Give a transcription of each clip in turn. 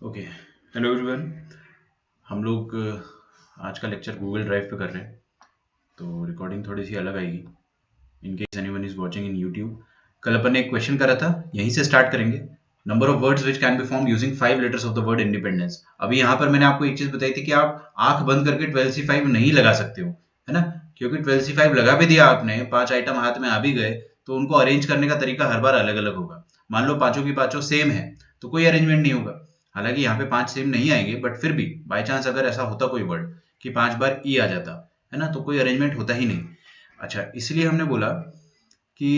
Okay. Hello everyone. हम लोग आज का लेक्चर गूगल ड्राइव पे कर रहे हैं, तो रिकॉर्डिंग थोड़ी सी अलग आएगी in case anyone is watching in YouTube. कल अपन ने एक क्वेश्चन करा था, यहीं से स्टार्ट करेंगे। Number of words which can be form using 5 letters of the word independence. अभी यहाँ पर मैंने आपको एक चीज बताई थी कि आप आंख बंद करके 12C5 नहीं लगा सकते हो, है ना। क्योंकि 12C5 लगा भी दिया आपने, 5 आइटम हाथ में आ भी गए, तो उनको अरेंज करने का तरीका हर बार अलग अलग होगा। मान लो पांचों की पांचों सेम है तो कोई अरेंजमेंट नहीं होगा। हालांकि यहाँ पे 5 सेम नहीं आएंगे, बट फिर भी बाई चांस अगर ऐसा होता कोई वर्ड कि 5 बार ई आ जाता, है ना, तो कोई अरेंजमेंट होता ही नहीं। अच्छा, इसलिए हमने बोला कि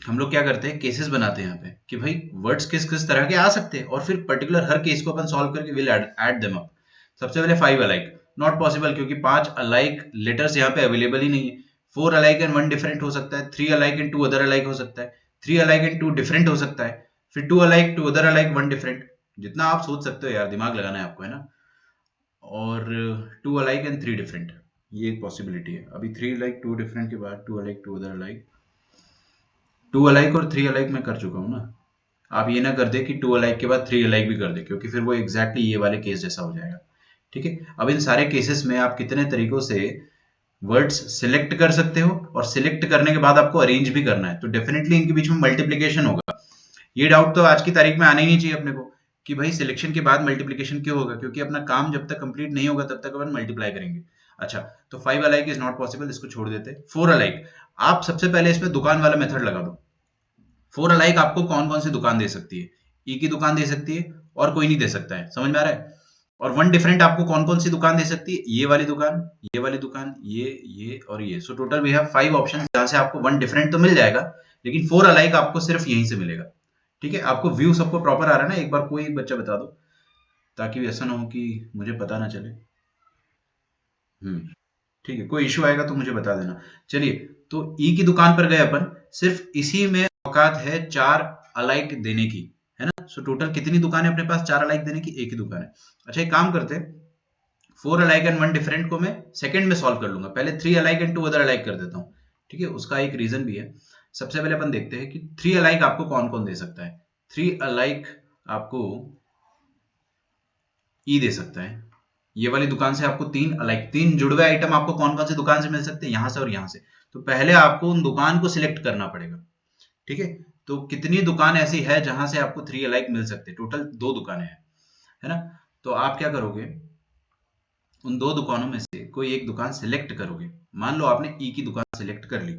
हम लोग क्या करते हैं, केसेस बनाते हैं यहाँ पे कि भाई वर्ड्स किस किस तरह के आ सकते हैं, और फिर पर्टिकुलर हर केस को अपन सॉल्व करके विल ऐड देम अप। सबसे पहले 5 अलाइक, नॉट पॉसिबल, क्योंकि 5 अलाइक लेटर्स यहाँ पे अवेलेबल ही नहीं है। 4 अलाइक एंड 1 डिफरेंट हो सकता है, 3 अलाइक एंड 2 अदर अलाइक हो सकता है, 3 अलाइक एंड 2 डिफरेंट हो सकता है, फिर 2 अलाइक 2 अदर अलाइक 1 डिफरेंट। जितना आप सोच सकते हो यार, दिमाग लगाना है आपको, है ना। और 2 अलाइक एंड 3 डिफरेंट, ये एक पॉसिबिलिटी है। अभी 3 अलाइक 2 डिफरेंट के बाद 2 अलाइक 2 अदर अलाइक, 2 अलाइक और 3 अलाइक मैं कर चुका हूँ ना। आप ये ना कर दे कि 2 अलाइक के बाद 3 अलाइक भी कर दे, क्योंकि फिर वो एग्जैक्टली ये वाले केस जैसा हो जाएगा। ठीक है। अब इन सारे केसेस में आप कितने तरीकों से वर्ड्स सिलेक्ट कर सकते हो, और सिलेक्ट करने के बाद आपको अरेंज भी करना है, तो डेफिनेटली इनके बीच में मल्टीप्लीकेशन होगा। ये डाउट तो आज की तारीख में आना ही नहीं चाहिए अपने को कि भाई सिलेक्शन के बाद मल्टीप्लीकेशन क्यों होगा, क्योंकि अपना काम जब तक कंप्लीट नहीं होगा तब तक अपन मल्टीप्लाई करेंगे। अच्छा, तो 5 अलाइक इज नॉट पॉसिबल, इसको छोड़ देते। 4 अलाइक, आप सबसे पहले इसमें दुकान वाला मेथड लगा दो। 4 अलाइक आपको कौन कौन सी दुकान दे सकती है? ई की दुकान दे सकती है, और कोई नहीं दे सकता है, समझ में आ रहा है। और 1 डिफरेंट आपको कौन कौन सी दुकान दे सकती है? ये वाली दुकान, ये वाली दुकान, ये और ये। So total we have 5 option, जहां से आपको 1 डिफरेंट तो मिल जाएगा, लेकिन 4 अलाइक आपको सिर्फ यहीं से मिलेगा। ठीक है। आपको व्यू सबको प्रॉपर आ रहा है ना? एक बार कोई एक बच्चा बता दो, ताकि ऐसा ना हो कि मुझे पता ना चले। ठीक है, कोई इश्यू आएगा तो मुझे बता देना। चलिए, तो ई की दुकान पर गए अपन, सिर्फ इसी में औकात है 4 अलाइक देने की, है ना। सो टोटल कितनी दुकान है अपने पास 4 अलाइक देने की? एक ही दुकान है। अच्छा, एक काम करते हैं, 4 अलाइक एंड 1 डिफरेंट को मैं सेकंड में सॉल्व कर लूंगा, पहले 3 अलाइक एंड 2 अदर अलाइक कर देता हूँ। ठीक है, उसका एक रीजन भी है। सबसे पहले अपन देखते हैं कि 3 अलाइक आपको कौन कौन दे सकता है। 3 अलाइक आपको ई दे सकता है। ये वाली दुकान से आपको 3 अलाइक, 3 जुड़वे आइटम आपको कौन कौन सी दुकान से मिल सकते हैं? यहां से और यहां से। तो पहले आपको उन दुकान को सिलेक्ट करना पड़ेगा। ठीक है। तो कितनी दुकान ऐसी है जहां से आपको 3 अलाइक मिल सकते हैं? टोटल 2 दुकानें हैं, है ना। तो आप क्या करोगे, उन 2 दुकानों में से कोई एक दुकान सिलेक्ट करोगे। मान लो आपने ई की दुकान सिलेक्ट कर ली,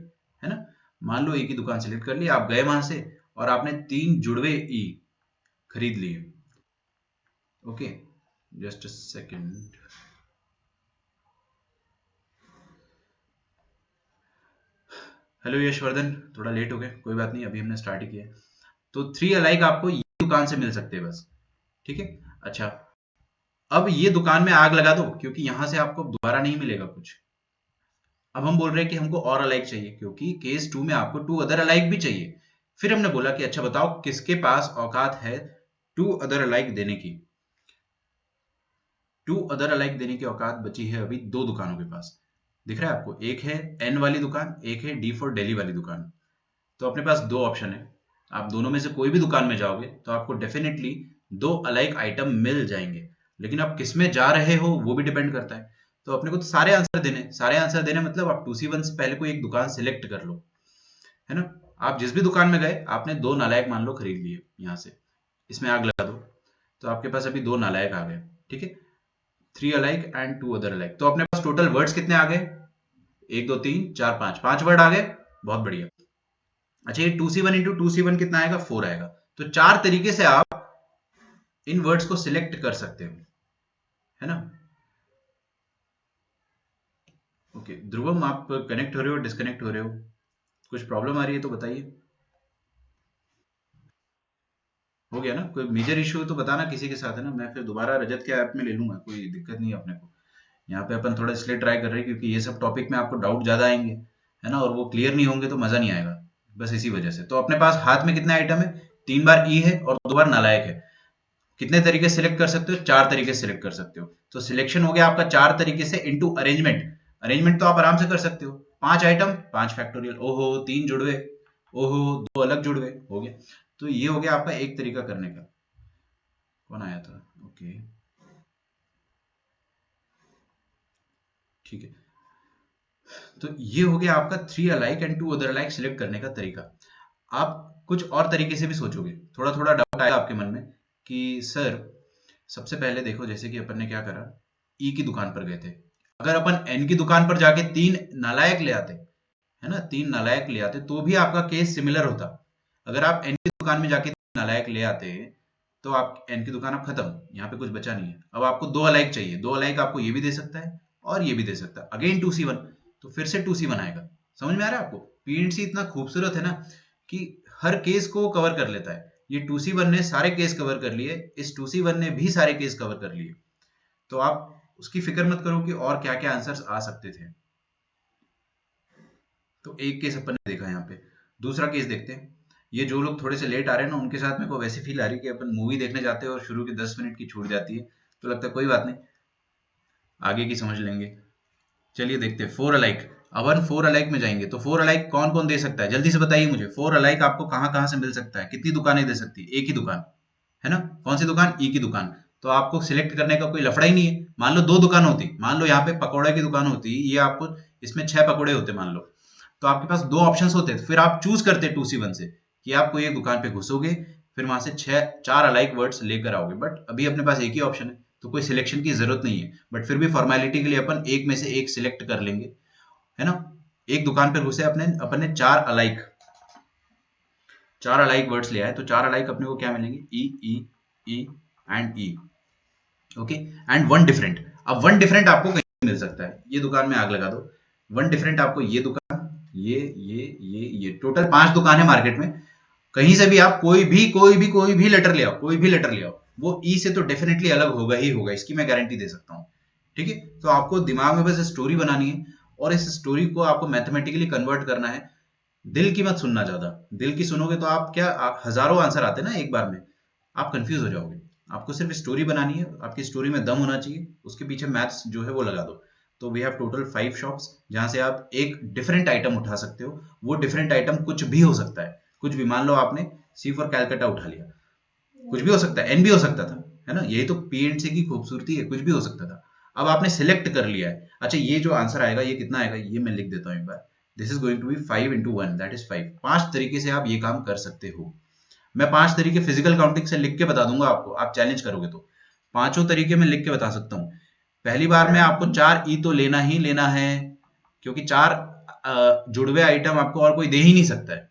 है ना। मान लो ई की दुकान सिलेक्ट कर ली, आप गए वहां से और आपने 3 जुड़वे ई खरीद लिए। Okay, just a second. Hello Yashvardhan, थोड़ा लेट हो गए, कोई बात नहीं, अभी हमने स्टार्ट ही किया है। तो 3 अलाइक आपको ये दुकान से मिल सकते हैं बस। ठीक है। अच्छा, अब ये दुकान में आग लगा दो, क्योंकि यहां से आपको दोबारा नहीं मिलेगा कुछ। अब हम बोल रहे हैं कि हमको और अलाइक चाहिए, क्योंकि केस 2 में आपको 2 अदर अलाइक भी चाहिए। फिर हमने बोला कि अच्छा बताओ किसके पास औकात है 2 अदर अलाइक देने की। 2 अदर अलाइक देने की औकात बची है अभी 2 दुकानों के पास। दिख रहा है आपको? एक है एन वाली दुकान, एक है डी फॉर दिल्ली वाली दुकान। तो अपने पास 2 ऑप्शन है। आप दोनों में से कोई भी दुकान में जाओगे तो आपको डेफिनेटली 2 अलाइक आइटम मिल जाएंगे, लेकिन आप किस में जा रहे हो वो भी डिपेंड करता है। तो अपने को तो सारे आंसर देने, सारे आंसर देने मतलब आप 2C1 से पहले कोई एक दुकान सिलेक्ट कर लो, है ना। आप जिस भी दुकान में गए, आपने 2 नालायक मान लो खरीद लिए यहाँ से, इसमें आग लगा दो, तो आपके पास अभी 2 नालायक आ गए। ठीक है। 3 अलाइक एंड 2 अदर अलाइक, तो अपने पास टोटल वर्ड्स कितने आ गए? 1 2 3 4 5, 5 वर्ड आ गए। बहुत बढ़िया। अच्छा, ये 2C1 इंटू 2C1 कितना आएगा? 4 आएगा। तो 4 तरीके से आप इन वर्ड्स को सिलेक्ट कर सकते हो, है ना। ओके ध्रुवम, आप कनेक्ट हो रहे हो, डिस्कनेक्ट हो रहे हो? कुछ प्रॉब्लम आ रही है तो बताइए। हो गया ना? कोई मेजर इश्यू तो बताना किसी के साथ, है ना। मैं फिर दोबारा रजत के ऐप में ले लूंगा, कोई दिक्कत नहीं है अपने को। यहाँ पे अपन थोड़ा इसलिए ट्राई कर रहे हैं क्योंकि ये सब टॉपिक में आपको डाउट ज्यादा आएंगे, है ना, और वो क्लियर नहीं होंगे तो मजा नहीं आएगा। बस इसी वजह से। तो अपने पास हाथ में कितने आइटम है? 3 बार ई है और 2 बार नालायक है। कितने तरीके सिलेक्ट कर सकते हो? 4 तरीके सिलेक्ट कर सकते हो। तो सिलेक्शन हो गया आपका 4 तरीके से इनटू अरेंजमेंट। अरेंजमेंट तो आप आराम से कर सकते हो। 5 आइटम, 5 फैक्टोरियल, ओहो 3 जुड़वे, ओहो 2 अलग जुड़वे, हो गया। तो ये हो गया आपका एक तरीका करने का। कौन आया था? ओके, ठीक है। तो ये हो गया आपका three alike and two other alike select करने का तरीका। आप कुछ और तरीके से भी सोचोगे, थोड़ा थोड़ा डाउट आएगा आपके मन में कि सर, सबसे पहले देखो, जैसे कि अपन ने क्या करा, ई की दुकान पर गए थे। अगर अपन एन की दुकान पर जाके तीन नालायक ले आते, है ना, तीन नालायक ले आते, तो भी आपका केस सिमिलर होता। अगर आप एन की दुकान में जाके तीन नालायक ले आते, तो आप एन की दुकान अब खत्म, यहाँ पे कुछ बचा नहीं है। अब आपको दो अलाइक चाहिए, दो अलाइक आपको ये भी दे सकता है और ये भी दे सकता है, अगेन 2C1, तो फिर से 2C1 आएगा। समझ में आ रहा है आपको? पीएनसी इतना खूबसूरत है ना कि हर केस को कवर कर लेता है। ये 2C1 ने सारे केस कवर कर लिए, इस 2C1 ने भी सारे केस कवर कर लिए। तो आप उसकी फिक्र मत करो कि और क्या क्या आंसर्स आ सकते थे। तो एक केस अपन ने देखा यहाँ पे। दूसरा केस देखते हैं। ये जो लोग थोड़े से लेट आ रहे हैं ना, उनके साथ मेरे को वैसी फील आ रही है कि अपन मूवी देखने जाते हैं और शुरू के 10 मिनट की छूट जाती है। तो लगता है कोई बात नहीं, आगे की समझ लेंगे। चलिए देखते हैं फोर अलाइक। अपन फोर अलाइक में जाएंगे, तो फोर अलाइक कौन कौन दे सकता है, जल्दी से बताइए मुझे। फोर अलाइक आपको कहाँ कहाँ से मिल सकता है, कितनी दुकानें दे सकती है? एक ही दुकान, है ना? कौन सी दुकान? ई की दुकान। तो आपको सिलेक्ट करने का कोई लफड़ा ही नहीं है। मान लो दो दुकान होती, मान लो यहाँ पे पकौड़े की दुकान होती, ये आपको इसमें 6 पकौड़े होते मान लो, तो आपके पास दो ऑप्शंस होते, फिर आप चूज करते 2C1 से कि आप कोई एक दुकान पे घुसोगे, फिर वहां से छह चार अलाइक वर्ड्स लेकर आओगे। बट अभी अपने पास एक ही ऑप्शन है, तो कोई सिलेक्शन की जरूरत नहीं है। बट फिर भी फॉर्मेलिटी के लिए अपन एक में से एक सिलेक्ट कर लेंगे, है ना? एक दुकान पर घुसे, अपने अपन ने चार अलाइक वर्ड्स लिया है, तो चार अलाइक अपने को क्या मिलेंगे? E E E and E. Okay, and one different. अब वन डिफरेंट आपको कहीं भी मिल सकता है, ये दुकान में आग लगा दो, वन डिफरेंट आपको ये दुकान, ये टोटल 5 दुकान है मार्केट में। कहीं से भी आप कोई भी लेटर ले आओ, कोई भी लेटर ले आओ, वो ई से तो डेफिनेटली अलग होगा ही होगा, इसकी मैं गारंटी दे सकता हूँ। ठीक है, तो आपको दिमाग में बस स्टोरी बनानी है, और इस स्टोरी को आपको मैथमेटिकली कन्वर्ट करना है। दिल की मत सुनना ज्यादा। दिल की सुनोगे तो आप क्या, आप हजारों आंसर आते हैं ना एक बार में, आप कंफ्यूज हो जाओगे। आपको सिर्फ स्टोरी बनानी है, आपकी स्टोरी में दम होना चाहिए, उसके पीछे मैथ्स जो है वो लगा दो। तो वी हैव टोटल 5 शॉप्स जहां से आप एक डिफरेंट आइटम उठा सकते हो। वो डिफरेंट आइटम कुछ भी हो सकता है, कुछ भी। मान लो आपने सी फॉर कैलकाटा उठा लिया, कुछ भी हो सकता है, एन भी हो सकता था, है ना? यही तो पीएनसी की खूबसूरती है, कुछ भी हो सकता था। अब आपने सिलेक्ट कर लिया है, अच्छा ये जो आंसर आएगा ये कितना आएगा, ये मैं लिख देता हूँ एक बार। This is going to be 5 into 1, that is 5। 5 तरीके से आप ये काम कर सकते हो। मैं 5 तरीके फिजिकल काउंटिंग से लिख के बता दूंगा आपको, आप चैलेंज करोगे तो। पांचों तरीके में लिख के बता सकता हूँ। पहली बार में आपको 4 ई तो लेना ही लेना है, क्योंकि चार जुड़वे आइटम आपको और कोई दे ही नहीं सकता है।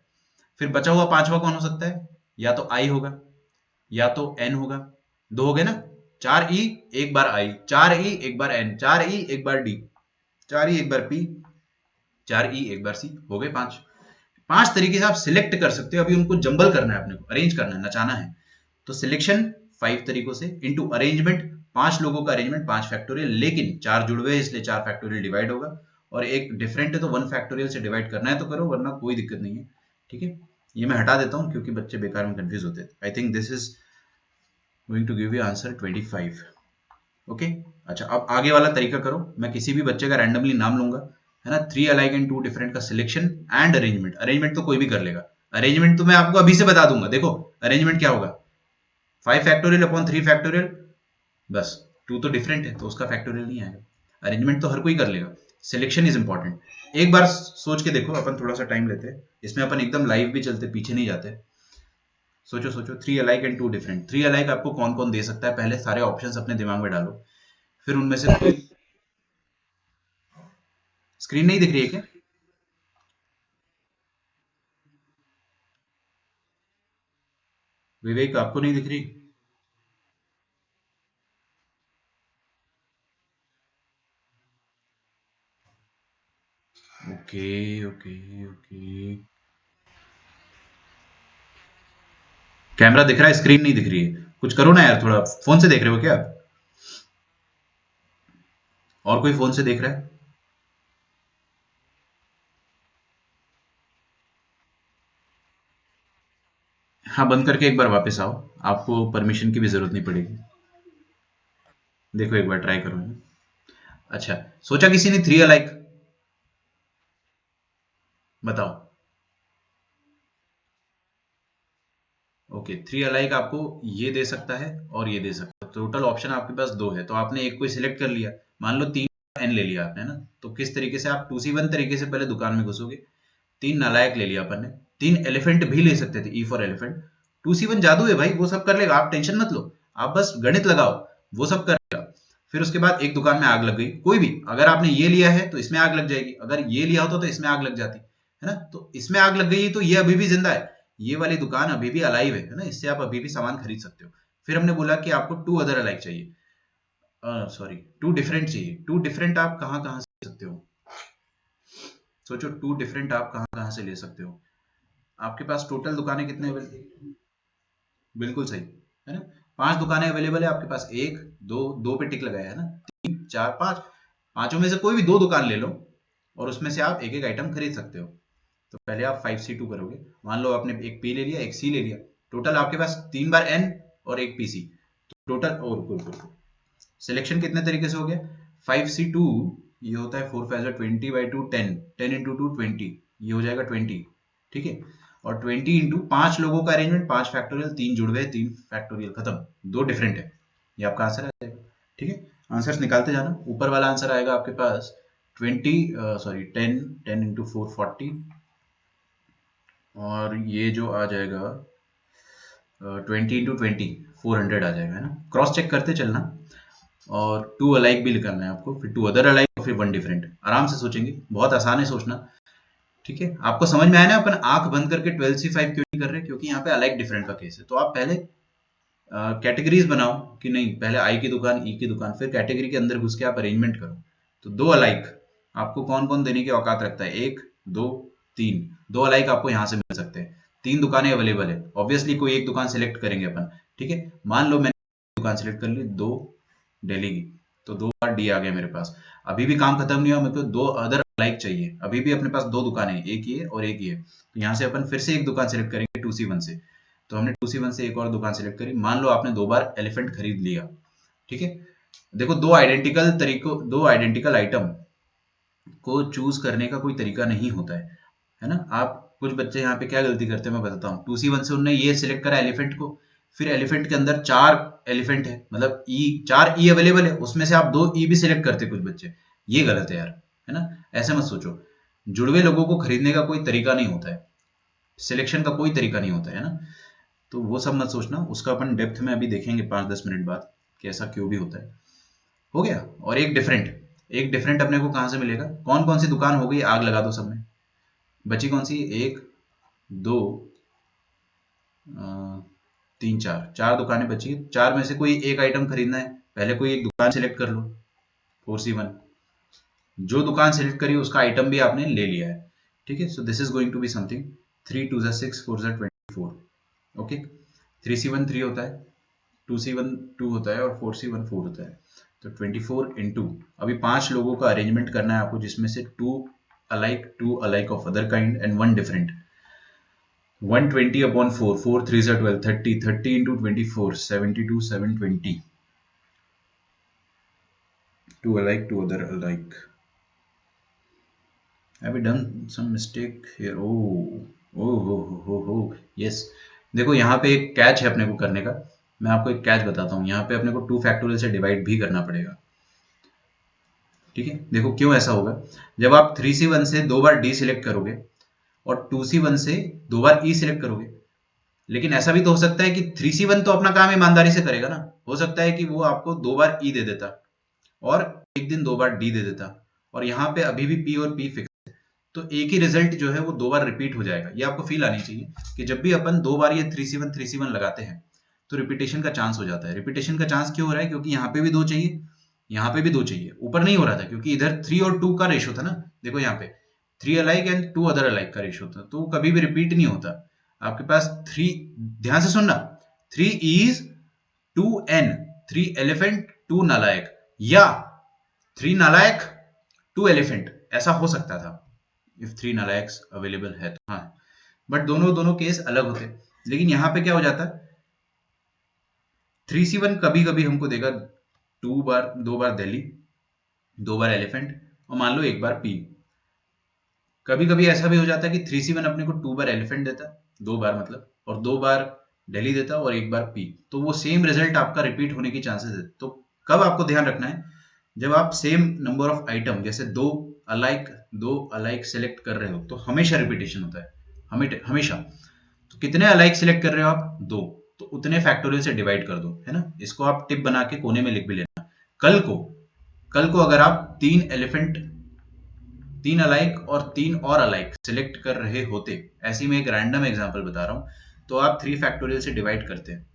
फिर बचा हुआ पांचवा कौन हो सकता है? या तो आई होगा, या तो एन होगा। दो हो गए ना? 4 ई, एक बार आई, 4 ई एक बार एन, 4 ई एक बार डी, 4 ई एक बार पी, 4 ई एक बार सी, हो गए 5। 5 तरीके से आप सिलेक्ट कर सकते हो। अभी उनको जंबल करना है, अपने को अरेंज करना है, नचाना है। तो सिलेक्शन 5 तरीकों से, इनटू अरेंजमेंट, 5 लोगों का अरेंजमेंट 5 फैक्टोरियल, लेकिन 4 जुड़वे हैं इसलिए 4 फैक्टोरियल डिवाइड होगा, और एक डिफरेंट है तो 1 फैक्टोरियल से डिवाइड करना है तो करो, वरना कोई दिक्कत नहीं है। ठीक है, ये मैं हटा देता हूँ क्योंकि बच्चे बेकार में कंफ्यूज होते हैं। I think this is going to give you answer 25। Okay, अच्छा अब आगे वाला तरीका करो। मैं किसी भी बच्चे का रैंडमली नाम लूंगा, है ना? Three alike and two different का सिलेक्शन एंड अरेंजमेंट। अरेंजमेंट तो कोई भी कर लेगा, अरेंजमेंट तो मैं आपको अभी से बता दूंगा। देखो अरेंजमेंट क्या होगा, 5 फैक्टोरियल अपॉन 3 फैक्टोरियल, बस। टू तो डिफरेंट है तो उसका फैक्टोरियल नहीं आएगा। अरेंजमेंट तो हर कोई कर लेगा, सिलेक्शन इज इंपॉर्टेंट। एक बार सोच के देखो, अपन थोड़ा सा टाइम लेते हैं इसमें, अपन एकदम लाइव भी चलते, पीछे नहीं जाते। सोचो सोचो, three alike and two different, three alike आपको कौन कौन दे सकता है? पहले सारे ऑप्शंस अपने दिमाग में डालो, फिर उनमें से कोई। स्क्रीन नहीं दिख रही है क्या? विवेक आपको नहीं दिख रही? ओके ओके ओके, कैमरा दिख रहा है, स्क्रीन नहीं दिख रही है। कुछ करो ना यार, थोड़ा फोन से देख रहे हो क्या आप? और कोई फोन से देख रहा है? हाँ, बंद करके एक बार वापस आओ, आपको परमिशन की भी जरूरत नहीं पड़ेगी। देखो एक बार ट्राई करो। अच्छा, सोचा किसी ने थ्री अलाइक? बताओ। ओके, 3 अलाइक आपको ये दे सकता है और ये दे सकता है। टोटल ऑप्शन आपके पास 2 है, तो आपने एक को सिलेक्ट कर लिया। मान लो 3 एन ले लिया आपने ना, तो किस तरीके से आप 2C1 तरीके से पहले दुकान में घुसोगे। 3 नालायक ले लिया अपन ने, 3 एलिफेंट भी ले सकते थे, ई फॉर एलिफेंट। 2C1 जादू है भाई, वो सब कर लेगा, आप टेंशन मत लो, आप बस गणित लगाओ, वो सब करेगा। फिर उसके बाद एक दुकान में आग लग गई, कोई भी, अगर आपने ये लिया है तो इसमें आग लग जाएगी, अगर ये लिया होता तो इसमें आग लग जाती है ना। तो इसमें आग लग गई तो ये अभी भी जिंदा है, ये वाली दुकान अभी भी अलाइव है ना, इससे आप अभी भी सामान खरीद सकते हो। फिर हमने बोला कि आपको 2 अदर अलाइक चाहिए, सॉरी 2 डिफरेंट चाहिए। 2 डिफरेंट आप कहाँ कहाँ से ले सकते हो, सोचो 2 डिफरेंट आप कहाँ कहाँ से ले सकते हो। आपके पास टोटल दुकानें कितने अवेलेबल, बिल्कुल सही है ना, 5 दुकानें अवेलेबल है आपके पास, एक दो, दो पे टिक लगाया है ना, 3 4 5, पांचों में से कोई भी 2 दुकान ले लो और उसमें से आप एक एक आइटम खरीद सकते हो। तो पहले आप 5C2 करोगे, मान लो आपने एक पी ले लिया, एक सी ले लिया, टोटल आपके पास 3 बार एन और एक पीसी, तो टोटल और सिलेक्शन कितने तरीके से हो गया। 5C2 ये होता है 4 5 20/2 10, 10 into 2 20, ये हो जाएगा 20, ठीक है। और 20 इंटू 5 लोगों का अरेंजमेंट, 5 फैक्टोरियल, 3 जुड़ गए, 3 फैक्टोरियल, खत्म, 2 डिफरेंट है, ये आपका आंसर आ जाएगा, ठीक है। आंसर्स निकालते जाना, ऊपर वाला आंसर आएगा आपके पास 10 10 इंटू 4 40, और ये जो आ जाएगा 20 इंटू 20 400 आ जाएगा, है ना। क्रॉस चेक करते चलना, और 2 अलाइक भी लिखना है आपको, फिर 2 अदर अलाइक और फिर 1 डिफरेंट। आराम से सोचेंगे, बहुत आसान है सोचना, ठीक है। आपको समझ में आया ना, अपन आंख बंद करके 12C5 क्यों नहीं कर रहे, क्योंकि यहाँ पे अलाइक डिफरेंट का केस है। तो आप पहले कैटेगरीज बनाओ कि नहीं, पहले आई की दुकान, ई की दुकान, फिर कैटेगरी के अंदर घुस के आप अरेंजमेंट करो। तो 2 अलाइक आपको कौन कौन देने की औकात रखता है, 1 2 3, 2 अलाइक आपको यहाँ से मिल सकते हैं। 3 दुकानें अवेलेबल है, ऑब्वियसली कोई एक दुकान सेलेक्ट करेंगे अपन, ठीक है। मान लो मैंने दुकान सेलेक्ट कर ली, 2 दिल्ली की, तो 2 बार डी आ गया मेरे पास। अभी भी काम खत्म नहीं हुआ, मेरे को 2 अदर अलाइक चाहिए, अभी भी अपने पास 2 दुकानें हैं, एक ये और एक ये। तो यहाँ से अपन फिर से एक दुकान सेलेक्ट करेंगे 2C1 से, तो हमने 2C1 से एक और दुकान सेलेक्ट करी। मान लो आपने 2 बार एलिफेंट खरीद लिया, ठीक है। देखो, 2 आइडेंटिकल आइटम को चूज करने का कोई तरीका नहीं होता है ना। आप कुछ बच्चे यहाँ पे क्या गलती करते हैं मैं बताता हूँ। 2C1 से उन्होंने ये सिलेक्ट करा एलिफेंट को, फिर एलिफेंट के अंदर 4 एलिफेंट है, मतलब ई 4 ई अवेलेबल है, उसमें से आप 2 ई भी सिलेक्ट करते कुछ बच्चे, ये गलत है यार, है ना। ऐसे मत सोचो, जुड़वे लोगों को खरीदने का कोई तरीका नहीं होता है, सिलेक्शन का कोई तरीका नहीं होता है ना। तो वो सब मत सोचना, उसका अपन डेप्थ में अभी देखेंगे 5-10 मिनट बाद कि ऐसा क्यों भी होता है। हो गया। और एक डिफरेंट अपने को कहां से मिलेगा, कौन कौन सी दुकान हो गई, आग लगा दो सब में, बची कौन सी, 1 2 3 4, 4 दुकानें बची, 4 में से कोई एक आइटम खरीदना है, पहले कोई एक दुकान सेलेक्ट कर लो, 4C1, जो दुकान सेलेक्ट करी उसका आइटम भी आपने ले लिया है, ठीक है। So this is going to be something 3 2 6 4 24, okay. 3C1 3 होता है, 2C1 2 होता है और 4C1 4 होता है, तो 24 इंटू, अभी 5 लोगों का अरेंजमेंट करना है आपको, जिसमें से 2 alike of other kind and 1 different. 120 upon 4, 4 3s are 12, 30, 30 into 24, 72, 720, 2 alike, 2 other alike. Have we done some mistake here? Oh, yes. देखो यहाँ पे एक कैच है अपने को करने का, मैं आपको एक कैच बताता हूँ। यहाँ पे अपने को 2 फैक्टोरियल से डिवाइड भी करना पड़ेगा, ठीक है। देखो क्यों ऐसा होगा, जब आप 3C1 से 2 बार डी सिलेक्ट करोगे और 2C1 से 2 बार ई सिलेक्ट करोगे, लेकिन ऐसा भी तो हो सकता है कि 3C1 तो अपना काम ईमानदारी से करेगा ना, हो सकता है कि वो आपको 2 बार ई दे देता और एक दिन 2 बार डी दे देता, और यहाँ पे अभी भी पी और पी फिक्स है, तो एक ही रिजल्ट जो है वो 2 बार रिपीट हो जाएगा। ये आपको फील आनी चाहिए कि जब भी अपन 2 बार ये 3C1 लगाते हैं तो रिपीटेशन का चांस हो जाता है। रिपीटेशन का चांस क्यों हो रहा है, क्योंकि यहाँ पे भी 2 चाहिए, यहाँ पे भी 2 चाहिए, ऊपर नहीं हो रहा था क्योंकि इधर 3 और 2 का रेशो था ना। देखो यहाँ पे 3 अलाइक एंड 2 अदर अलाइक का रेशो था, तो कभी भी रिपीट नहीं होता। आपके पास 3, ध्यान से सुनना, 3 इज 2n, 3 एलिफेंट 2 नालायक, या 3 नालायक 2 एलिफेंट, ऐसा हो सकता था इफ 3 नालायक्स अवेलेबल है तो, हाँ। बट दोनों दोनों केस अलग होते, लेकिन यहाँ पे क्या हो जाता, 3C1 कभी कभी हमको देगा 2 बार दिल्ली, 2 बार एलिफेंट, और मान लो 1 बार पी। कभी कभी ऐसा भी हो जाता है कि 3C1 अपने को 2 बार एलिफेंट देता, 2 बार मतलब, और 2 बार दिल्ली देता और एक बार पी, तो वो सेम रिजल्ट आपका रिपीट होने की चांसेस है। तो कब आपको ध्यान रखना है, जब आप सेम नंबर ऑफ आइटम जैसे दो अलाइक सेलेक्ट कर रहे हो तो हमेशा रिपीटेशन होता है, हमेशा। तो कितने अलाइक सिलेक्ट कर रहे हो आप, दो, तो उतने फैक्टोरियल से डिवाइड कर दो, है ना। इसको आप टिप बना के कोने में लिख भी लेना। कल को अगर आप तीन अलाइक और तीन और अलाइक सिलेक्ट कर रहे होते, ऐसे ही मैं एक रैंडम एग्जांपल बता रहा हूं, तो आप 3 फैक्टोरियल से डिवाइड करते हैं,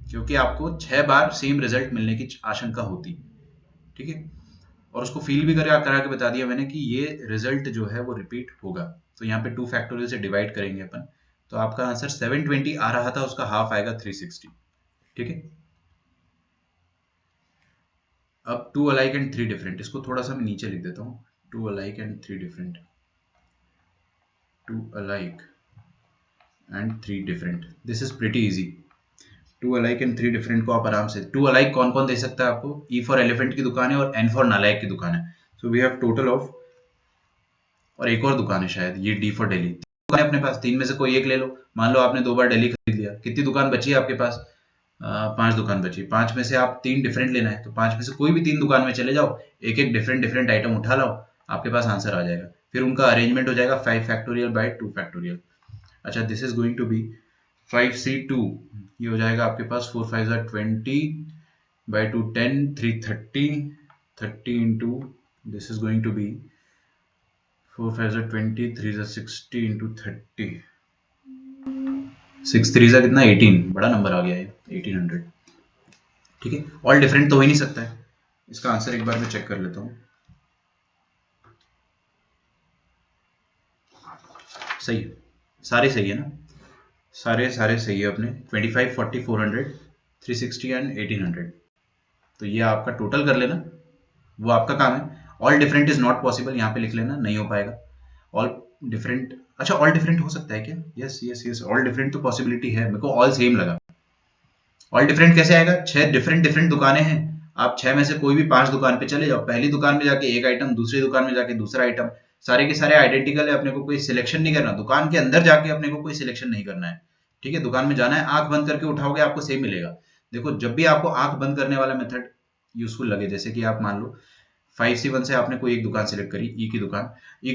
क्योंकि आपको 6 बार सेम रिजल्ट मिलने की आशंका होती, ठीक है। और उसको फील भी करा के बता दिया मैंने कि ये रिजल्ट जो है वो रिपीट होगा। तो यहाँ पे 2 फैक्टोरियल से डिवाइड करेंगे अपन, तो आपका आंसर 720 आ रहा था, उसका हाफ आएगा 360, ठीक है। अब 2 अलाइक एंड 3 डिफरेंट, इसको थोड़ा सा मैं नीचे लिख देता हूँ। 2 alike and 3 different, 2 alike and 3 different, this is pretty easy. 2 alike and 3 different को आप आराम से, 2 अलाइक कौन कौन दे सकता है आपको, ई फॉर एलिफेंट की दुकान है और एन फॉर नालायक की दुकान है। So we have total of, और एक और दुकान है शायद, ये डी फॉर दिल्ली। दुकान है अपने पास, तीन में से कोई एक ले लो। मान लो आपने 2 बार दिल्ली खरीद लिया, कितनी दुकान बची है आपके पास, 5 दुकान बची। 5 में से आप 3 डिफरेंट लेना है, तो 5 में से कोई भी 3 दुकान में चले जाओ, एक एक डिफरेंट आइटम उठा लाओ, आपके पास आंसर आ जाएगा। फिर उनका अरेंजमेंट हो जाएगा 5 फैक्टोरियल बाय 2 फैक्टोरियल। अच्छा, this is going to be 5C2, ये हो जाएगा आपके पास 4 5 20 by 2 10 330 into, this is going to be 4 5 20 3 60 into 30, 6 3 कितना 18, बड़ा नंबर आ गया है 1800, ठीक है। ऑल डिफरेंट तो हो ही नहीं सकता है। इसका आंसर एक बार मैं चेक कर लेता हूँ। सही है, सारे सही है ना, सारे सही है अपने। 25 40 400 360 एंड 1800, तो ये आपका टोटल कर लेना, वो आपका काम है। All different is not possible, यहाँ पे लिख लेना, नहीं हो पाएगा। ऑल डिफरेंट, अच्छा ऑल डिफरेंट हो सकता है क्या, yes yes yes, all different तो पॉसिबिलिटी है, मेरे को ऑल सेम लगा। ऑल डिफरेंट कैसे आएगा, 6 डिफरेंट दुकानें हैं, आप 6 में से कोई भी 5 दुकान पे चले जाओ, पहली दुकान में जाके एक आइटम, दूसरी दुकान में जाके दूसरा आइटम, सारे के सारे आइडेंटिकल है, अपने को कोई सिलेक्शन नहीं करना, दुकान के अंदर जाके अपने को कोई सिलेक्शन नहीं करना है, ठीक है। दुकान में जाना है, आंख बंद करके उठाओगे आपको सेम मिलेगा। देखो, जब भी आपको आंख बंद करने वाला मेथड यूजफुल लगे, जैसे कि आप मान लो 5C1 से आपने कोई एक दुकान सेलेक्ट करी, ई की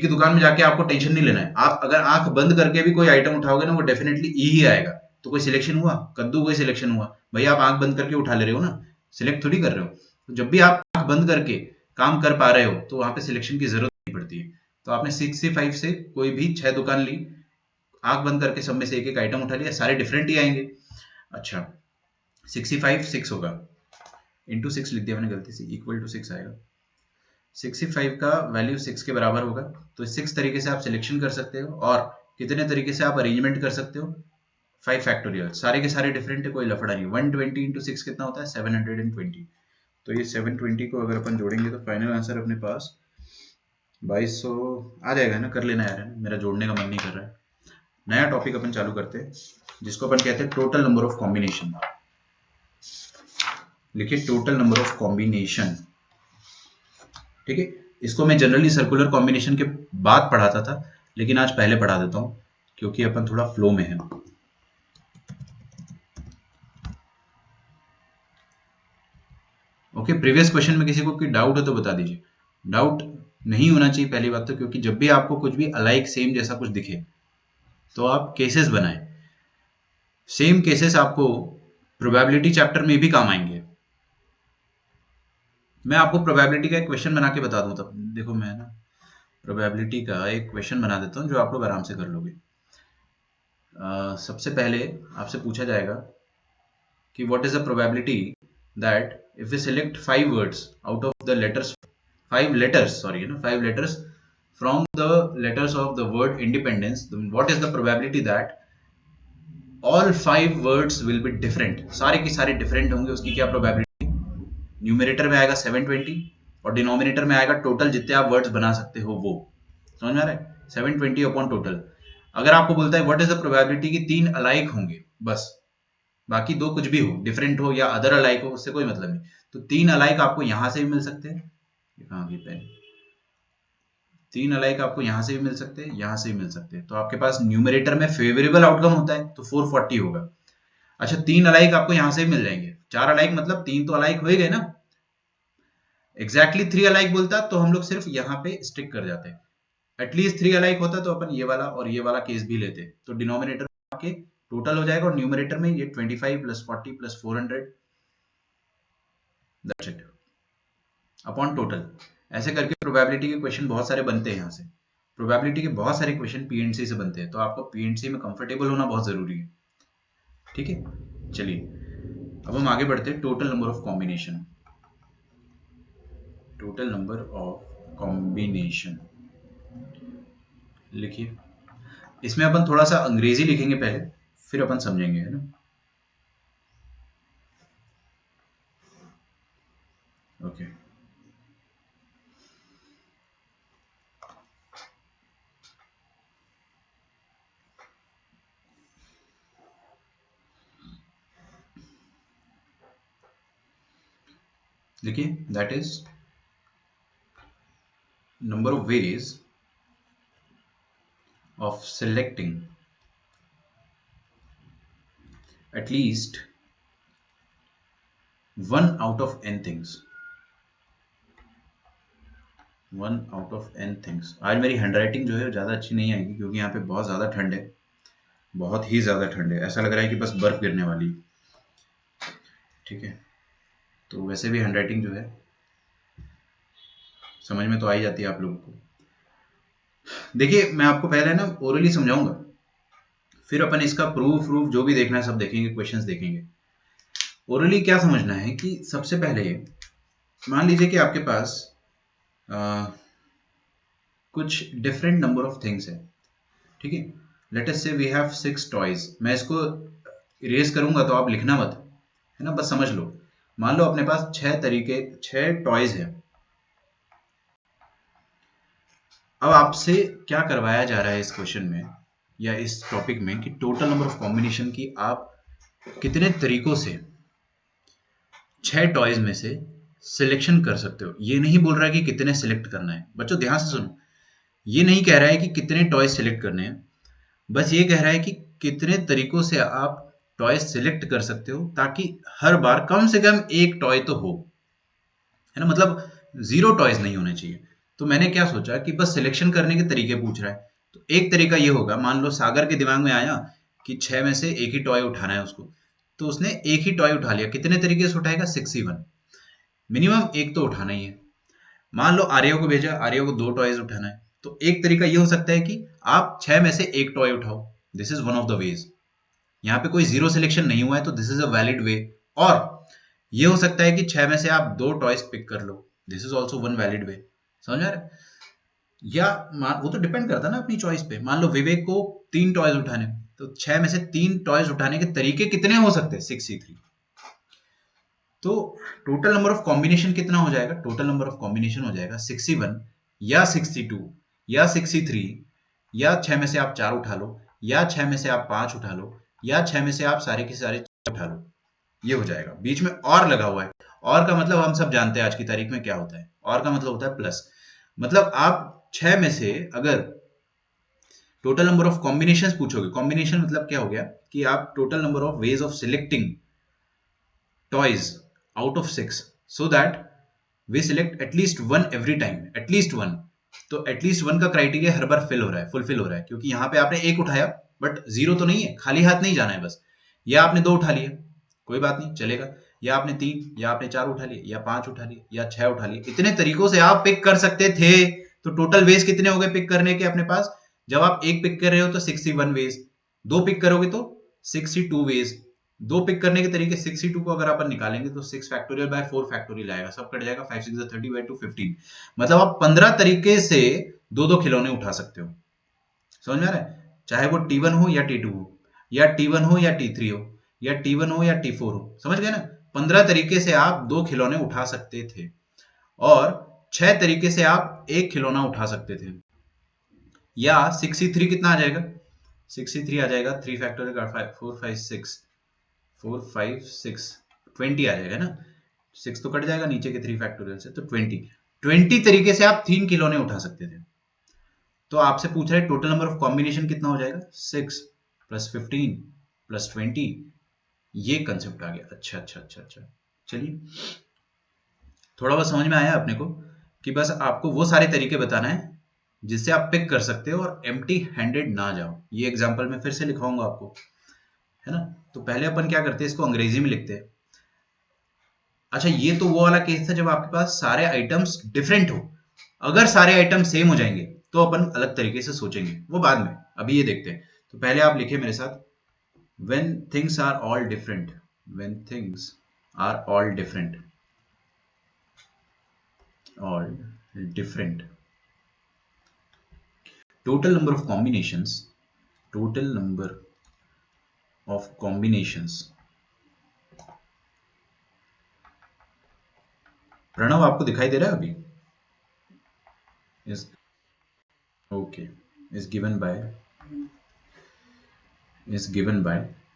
दुकान में जाके आपको टेंशन नहीं लेना है, आप अगर आंख बंद करके भी कोई आइटम उठाओगे ना, वो डेफिनेटली ई ही आएगा। तो कोई सिलेक्शन हुआ, कद्दू कोई सिलेक्शन हुआ, भैया आप आंख बंद करके उठा ले रहे हो ना, सिलेक्ट थोड़ी कर रहे हो। तो जब भी आप आंख बंद करके काम कर पा रहे हो, तो वहां पे सिलेक्शन की जरूरत नहीं पड़ती है। तो आपने 6C5 से कोई भी 6 दुकान ली, आंख बंद करके सब में से एक एक आइटम उठा लिया, सारे डिफरेंट ही आएंगे। अच्छा, 6C5 6 होगा, इंटू 6 लिख दिया मैंने गलती से, इक्वल टू 6 आएगा। 65 का वैल्यू 6 के बराबर होगा, तो 6 तरीके से आप सिलेक्शन कर सकते हो, और कितने तरीके से आप अरेंजमेंट कर सकते हो, 5 फैक्टोरियल, सारे के सारे डिफरेंट है, कोई लफड़ा नहीं। 120 इंटू 6 कितना होता है, 720। तो ये 720 को अगर अपन जोड़ेंगे तो फाइनल आंसर अपने पास 2200 आ जाएगा ना। कर लेना यार, है ना, मेरा जोड़ने का मन नहीं कर रहा है। नया टॉपिक अपन चालू करते हैं, जिसको अपन कहते हैं टोटल नंबर ऑफ कॉम्बिनेशन। लिखिए टोटल नंबर ऑफ कॉम्बिनेशन, ठीक है। इसको मैं जनरली सर्कुलर कॉम्बिनेशन के बाद पढ़ाता था, लेकिन आज पहले पढ़ा देता हूं, क्योंकि अपन थोड़ा फ्लो में है। ओके, प्रीवियस क्वेश्चन में किसी को कोई डाउट है तो बता दीजिए। डाउट नहीं होना चाहिए पहली बात तो, क्योंकि जब भी आपको कुछ भी अलाइक सेम जैसा कुछ दिखे, तो आप केसेस बनाएं। सेम केसेस आपको प्रोबेबिलिटी चैप्टर में भी काम आएंगे। मैं आपको प्रोबेबिलिटी का एक क्वेश्चन बना के बता दूं, तब देखो, मैं ना प्रोबेबिलिटी का एक क्वेश्चन बना देता हूं जो आप लोग आराम से कर लोगे। सबसे पहले आपसे पूछा जाएगा कि what is the probability that if we select 5 words out of the letters, 5 letters, sorry, 5 letters from the letters of the word independence, then what is the probability that all 5 words will be different, सारे की सारे different होंगे, उसकी क्या probability। Numerator में आएगा 720 और denominator में आएगा टोटल जितने आप वर्ड्स बना सकते हो, वो समझ में आ रहा है, 720 अपॉन टोटल। अगर आपको बोलता है व्हाट इज द प्रोबेबिलिटी कि 3 अलाइक होंगे, बस, बाकी 2 कुछ भी हो, डिफरेंट हो या अदर अलाइक हो, उससे कोई मतलब नहीं। तो 3 अलाइक आपको यहां से भी मिल सकते हैं, कहां की पेन, 3 अलाइक आपको यहां से भी मिल सकते हैं, यहां से भी मिल सकते हैं। तो आपके पास न्यूमरेटर में फेवरेबल आउटकम होता है तो 440 होगा। अच्छा 3 अलाइक आपको यहां से भी मिल जाएंगे, 4 अलाइक मतलब 3 तो अलाइक हो ही गए ना। एग्जैक्टली 3 अलाइक बोलता तो हम लोग सिर्फ यहाँ पे स्टिक कर जाते, एटलीस्ट 3 अलाइक होता तो अपन ये वाला और ये वाला केस भी लेते, तो डिनोमिनेटर के टोटल हो जाएगा और न्यूमरेटर में ये 25 plus 40 plus 400, that's it upon total. ऐसे करके प्रोबेबिलिटी के क्वेश्चन बहुत सारे बनते हैं, यहाँ से प्रोबेबिलिटी के बहुत सारे क्वेश्चन पीएनसी से बनते हैं, तो आपको पीएनसी में कंफर्टेबल होना बहुत जरूरी है। ठीक है, चलिए अब हम आगे बढ़ते हैं। Total number of combination, total number of combination लिखिए। इसमें अपन थोड़ा सा अंग्रेजी लिखेंगे पहले, फिर अपन समझेंगे, है ना। ओके देखिए, that is number of ways of selecting at least one out of n things, one out of N things. आज मेरी हैंडराइटिंग जो है ज़्यादा अच्छी नहीं आएगी क्योंकि यहाँ पे बहुत ज़्यादा ठंड है, बहुत ही ज़्यादा ठंड है, ऐसा लग रहा है कि बस बर्फ़ गिरने वाली। ठीक है, तो वैसे भी हैंडराइटिंग जो है समझ में तो आ ही जाती है आप लोगों को। देखिए मैं आपको पहले ना ओरली समझाऊंगा, फिर अपन इसका प्रूफ जो भी देखना है सब देखेंगे, क्वेश्चंस देखेंगे। ओरली क्या समझना है कि सबसे पहले मान लीजिए कि आपके पास कुछ डिफरेंट नंबर ऑफ थिंग्स है। ठीक है, लेट अस से वी हैव 6 टॉयज। मैं इसको इरेज करूंगा तो आप लिखना मत, है ना, बस समझ लो। मान लो अपने पास 6 टॉयज है। अब आपसे क्या करवाया जा रहा है इस क्वेश्चन में या इस टॉपिक में कि टोटल नंबर ऑफ कॉम्बिनेशन की आप कितने तरीकों से 6 टॉयज में से सिलेक्शन कर सकते हो। ये नहीं बोल रहा है कि कितने सिलेक्ट करना है, बच्चों ध्यान से सुनो। ये नहीं कह रहा है कि कितने टॉयज सिलेक्ट करने हैं, बस ये कह रहा है कि कितने तरीकों से आप टॉय सिलेक्ट कर सकते हो ताकि हर बार कम से कम एक टॉय तो हो, है ना, मतलब 0 टॉयज नहीं होने चाहिए। तो मैंने क्या सोचा कि बस सिलेक्शन करने के तरीके पूछ रहा है, तो एक तरीका ये होगा, मान लो सागर के दिमाग में आया कि 6 में से एक ही टॉय उठाना है उसको, तो उसने एक ही टॉय उठा लिया। कितने तरीके से उठाएगा? 61, मिनिमम एक तो उठाना ही है। मान लो आर्यो को भेजा, आर्यो को 2 टॉयज उठाना है, तो एक तरीका ये हो सकता है कि आप 6 में से एक टॉय उठाओ, this is one of the ways. यहाँ पे कोई जीरो सिलेक्शन नहीं हुआ है तो दिस इज अ वैलिड वे। और ये हो सकता है कि 6 में से आप 2 टॉयज पिक कर लो, this is also one valid way. समझ आ रहा है? या वो तो डिपेंड करता है ना अपनी चॉइस पे। मान लो विवेक को 3 टॉयज उठाने, तो 6 में से 3 टॉयज उठाने के तरीके कितने हो सकते हैं? 63। तो टोटल नंबर ऑफ कॉम्बिनेशन कितना हो जाएगा? टोटल नंबर ऑफ कॉम्बिनेशन हो जाएगा 61 या 62 या 63, या 6 में से आप 4 उठा लो, या 6 में से आप 5 उठा लो, या 6 में से आप सारे के सारे उठा लो। ये हो जाएगा। बीच में और लगा हुआ है, और का मतलब हम सब जानते हैं आज की तारीख में क्या होता है। और का मतलब होता है प्लस। मतलब आप 6 में से अगर टोटल नंबर ऑफ कॉम्बिनेशंस पूछोगे, कॉम्बिनेशन मतलब क्या हो गया कि आप total number of ways of selecting toys out of 6 so that we select at least one every time, at least one। तो at least one का क्राइटेरिया हर बार फिल हो रहा है, फुलफिल हो रहा है, क्योंकि यहाँ पे आपने एक उठाया बट 0 तो नहीं है, खाली हाथ नहीं जाना है बस। या आपने 2 उठा लिए, कोई बात नहीं चलेगा, या आपने 3, या आपने 4 उठा लिए, या 5 उठा लिए, या 6 उठा लिए। इतने तरीकों से आप पिक कर सकते थे। तो टोटल वेज कितने हो गए पिक करने के अपने पास? जब आप एक पिक कर रहे हो तो 61 वेज, 2 पिक करोगे तो 62 वेज। 2 पिक करने के तरीके 62 को अगर अपन निकालेंगे तो 6 फैक्टोरियल बाय 4 फैक्टोरियल आएगा, सब कट जाएगा, 5 6 30 बाय 2 15। मतलब आप 15 तरीके से 2 खिलौने उठा सकते हो। समझ में आ रहा है? चाहे वो T1 हो या T2 हो, या T1 हो या T3 हो, या T1 हो या T4 हो, समझ गए ना? 15 तरीके से आप 2 खिलौने उठा सकते थे, और 6 तरीके से आप एक खिलौना उठा सकते थे। या 63 कितना आ जाएगा? 63 आ जाएगा 3 फैक्टोरियल 4 5 6 4 5 6 20 आ जाएगा ना। 6 तो कट जाएगा नीचे के 3 फैक्टोरियल से, तो 20 तरीके से आप 3 खिलौने उठा सकते थे। तो आपसे पूछ रहे टोटल नंबर ऑफ कॉम्बिनेशन कितना हो जाएगा? 6 प्लस 15 प्लस 20 ये कंसेप्ट आ गया। अच्छा अच्छा अच्छा अच्छा, चलिए थोड़ा बहुत समझ में आया अपने को कि बस आपको वो सारे तरीके बताना है जिससे आप पिक कर सकते हो और एम्प्टी हैंडेड ना जाओ। ये एग्जांपल मैं फिर से लिखवाऊंगा आपको, है ना। तो पहले अपन क्या करते हैं, इसको अंग्रेजी में लिखते हैं। अच्छा, ये तो वो वाला केस था जब आपके पास सारे आइटम्स डिफरेंट हो। अगर सारे आइटम सेम हो जाएंगे तो अपन अलग तरीके से सोचेंगे, वो बाद में। अभी ये देखते हैं। तो पहले आप लिखे मेरे साथ, when things are all different, when things are all different, total number of combinations, total number of combinations, Pranav आपको दिखाई दे रहा है अभी, is okay, is given by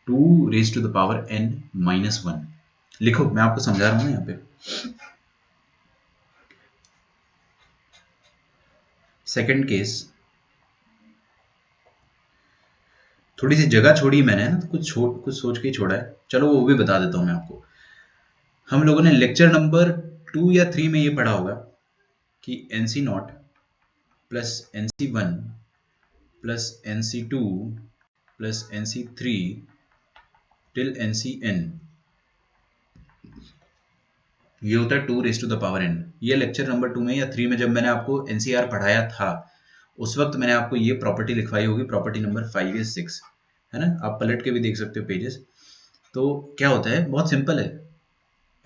2 raised to the power n minus 1। लिखो, मैं आपको समझा रहा हूँ ना यहाँ पे। सेकंड केस, थोड़ी सी जगह छोड़ी मैंने ना, तो कुछ सोच के ही छोड़ा है। चलो वो भी बता देता हूँ मैं आपको। हम लोगों ने लेक्चर नंबर 2 या 3 में ये पढ़ा होगा कि NC0 plus NC1 plus NC2 plus NC3 till NCN, ये होता है 2 raise to the power n। ये लेक्चर नंबर 2 में या 3 में जब मैंने आपको NCR पढ़ाया था, उस वक्त मैंने आपको ये प्रॉपर्टी लिखवाई होगी, प्रॉपर्टी नंबर 5 या 6, है ना। आप पलट के भी देख सकते हो पेजेस। तो क्या होता है, बहुत सिंपल है।